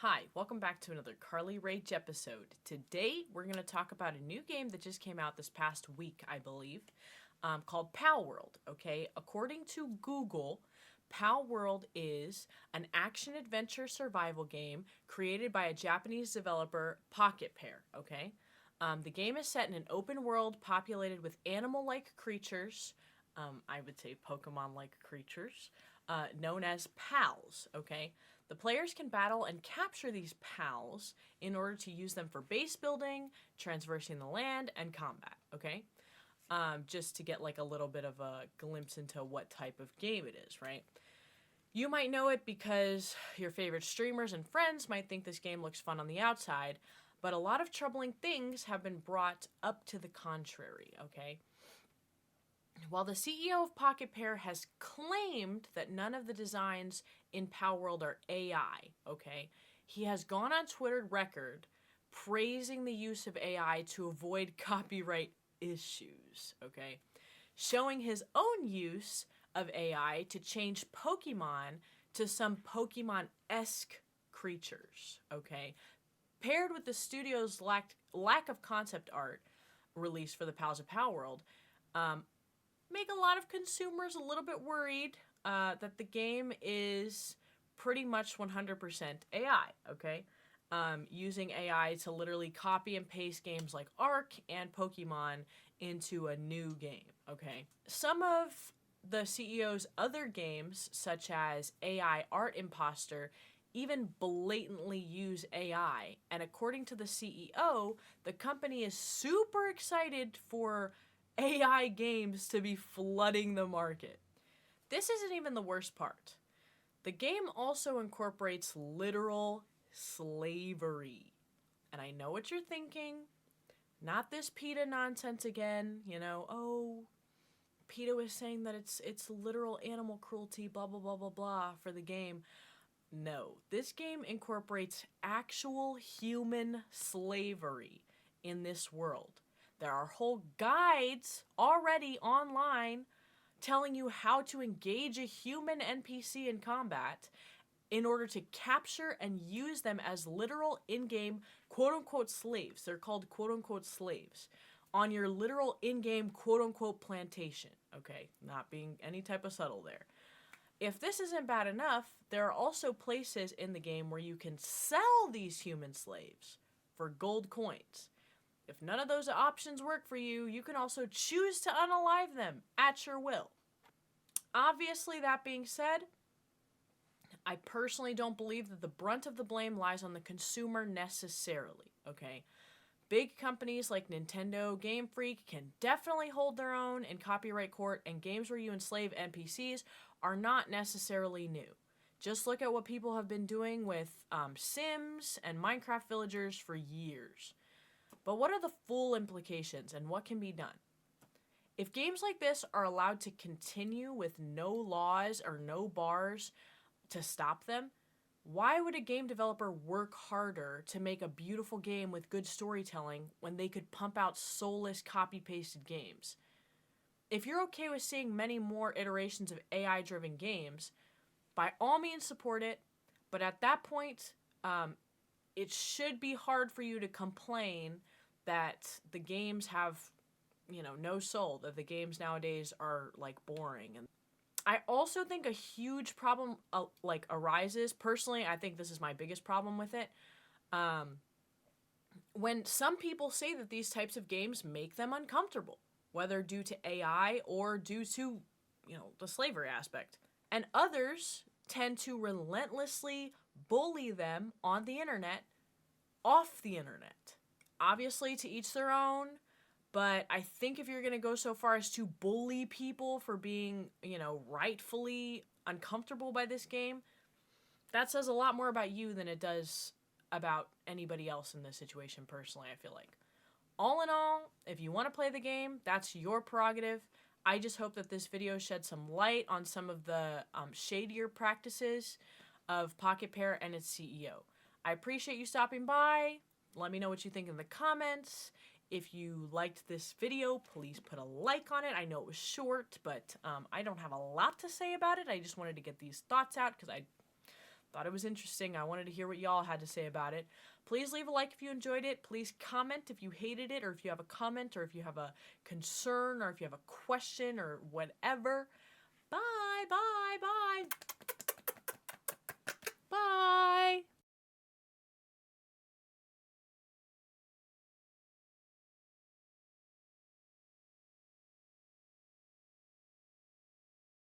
Hi, welcome back to another Carly Rage episode. Today, we're going to talk about a new game that just came out this past week, I believe, called Palworld, okay? According to Google, Palworld is an action-adventure survival game created by a Japanese developer, Pocket okay? The game is set in an open world populated with animal-like creatures, I would say Pokemon-like creatures, known as pals, okay? The players can battle and capture these pals in order to use them for base building, traversing the land, and combat, okay? Just to get like a little bit of a glimpse into what type of game it is, right? You might know it because your favorite streamers and friends might think this game looks fun on the outside, but a lot of troubling things have been brought up to the contrary, okay? While the CEO of Pocket has claimed that none of the designs in Palworld are AI, okay, he has gone on Twitter record praising the use of AI to avoid copyright issues, okay, showing his own use of AI to change Pokemon to some Pokemon-esque creatures, okay, paired with the studio's lack of concept art released for the Pals of Palworld, make a lot of consumers a little bit worried that the game is pretty much 100% AI, okay? Using AI to literally copy and paste games like Ark and Pokemon into a new game, okay? Some of the CEO's other games, such as AI Art Imposter, even blatantly use AI. And according to the CEO, the company is super excited for AI games to be flooding the market. This isn't even the worst part. The game also incorporates literal slavery. And I know what you're thinking. Not this PETA nonsense again. You know, oh, PETA was saying that it's literal animal cruelty, blah, blah, blah, blah, blah for the game. No, this game incorporates actual human slavery in this world. There are whole guides already online telling you how to engage a human NPC in combat in order to capture and use them as literal in-game quote-unquote slaves. They're called quote-unquote slaves on your literal in-game quote-unquote plantation, okay? Not being any type of subtle there. If this isn't bad enough, there are also places in the game where you can sell these human slaves for gold coins. If none of those options work for you, you can also choose to unalive them at your will. Obviously, that being said, I personally don't believe that the brunt of the blame lies on the consumer necessarily, okay? Big companies like Nintendo, Game Freak can definitely hold their own in copyright court, and games where you enslave NPCs are not necessarily new. Just look at what people have been doing with Sims and Minecraft villagers for years. But what are the full implications and what can be done? If games like this are allowed to continue with no laws or no bars to stop them, why would a game developer work harder to make a beautiful game with good storytelling when they could pump out soulless copy-pasted games? If you're okay with seeing many more iterations of AI-driven games, by all means support it, but at that point, it should be hard for you to complain that the games have, no soul, that the games nowadays are, like, boring. And I also think a huge problem, arises. Personally, I think this is my biggest problem with it. When some people say that these types of games make them uncomfortable, whether due to AI or due to, the slavery aspect. And others tend to relentlessly bully them on the internet, off the internet. Obviously, to each their own, but I think if you're going to go so far as to bully people for being, rightfully uncomfortable by this game, that says a lot more about you than it does about anybody else in this situation, personally, I feel like. All in all, if you want to play the game, that's your prerogative. I just hope that this video sheds some light on some of the shadier practices of Pocket and its CEO. I appreciate you stopping by. Let me know what you think in the comments. If you liked this video, please put a like on it. I know it was short, but I don't have a lot to say about it. I just wanted to get these thoughts out because I Thought it was interesting. I wanted to hear what y'all had to say about it. Please leave a like if you enjoyed it. Please comment if you hated it, or if you have a comment, or if you have a concern, or if you have a question, or whatever. Bye, bye, bye.